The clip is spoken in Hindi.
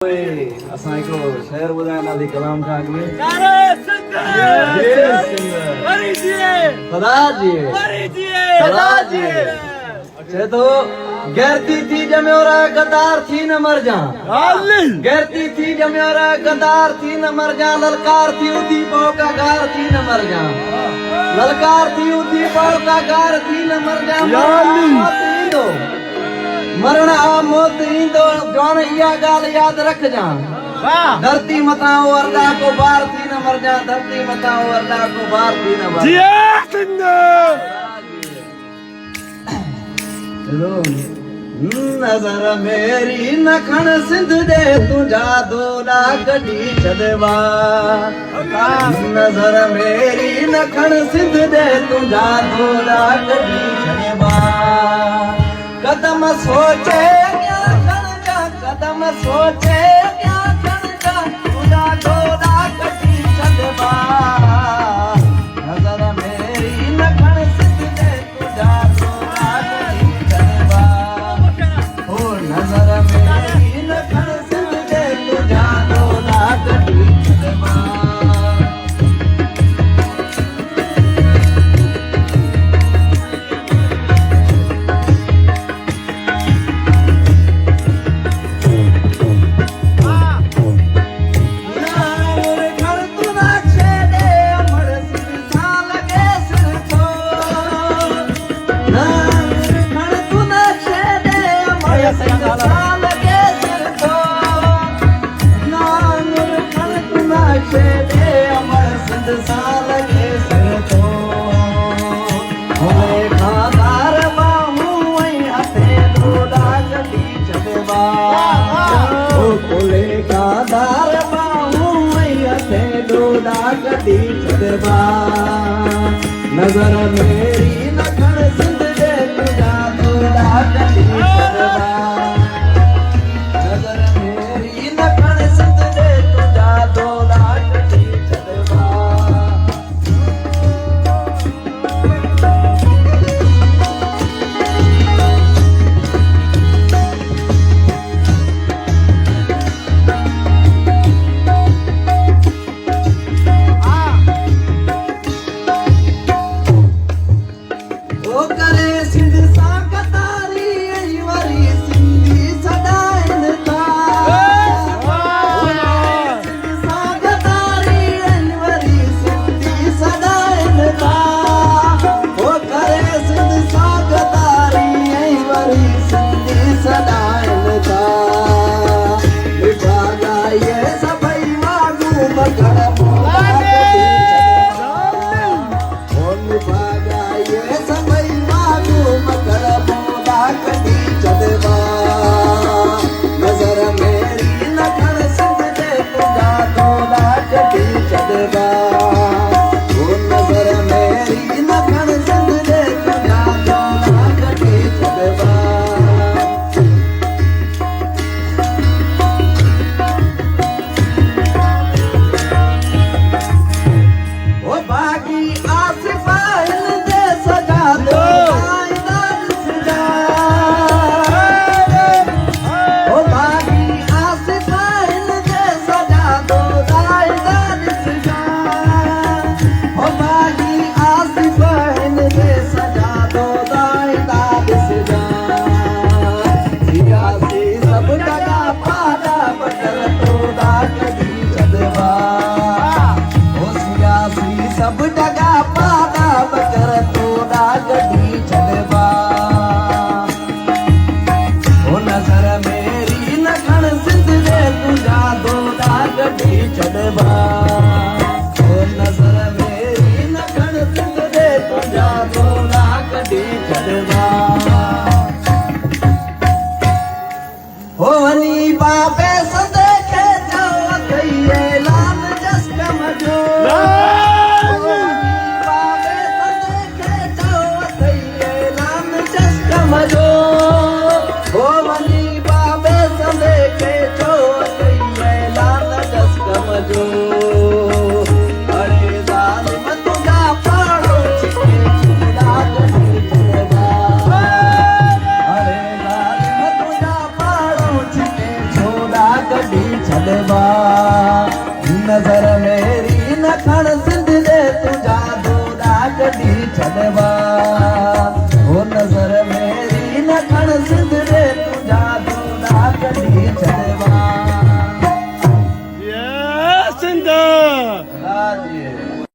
असां हिकिड़ो शेर ॿुधाईंदा थी कलाम खां अॻु में चए थो गैरती थी जमियोरा गदार थी न मर जा गैरती थी जमियोरा गदार थी न मर जा ललकार थी उठी पौका गार थी न मर जा ललकार थी उठी पौका गार थी न मर जा मरण आ मौत ईंदो जवान इहा ॻाल्हि यादि रखजां धरती मथां वरदा को बार थी न मर जा धरती मथां वरदा को बार थी न मर जा नजर मेरी न खण सिंध दे तुझा दोला कढी छॾवा नजर मेरी न खण सिंध दे तुझा दोला कढी छॾवा कदम सोचे क्या खण जा कदम सोचे क्या खण जा तुझा दोला कढी छॾवा नजर मेरी न खण सिंध दे तुझा दोला कढी छॾवा ओ नजर मेरी न खण सिंध दे तुझा दोला कढी छॾवा नजर मेरी न खण सिंध दे तुझा दोला कढी छॾवा नजर मेरी न खण सिंध दे तुझा दोला कढी छॾवा जो छड़वा नजर मेरी न खण सिंध दे तू जादू दा कढी छड़वा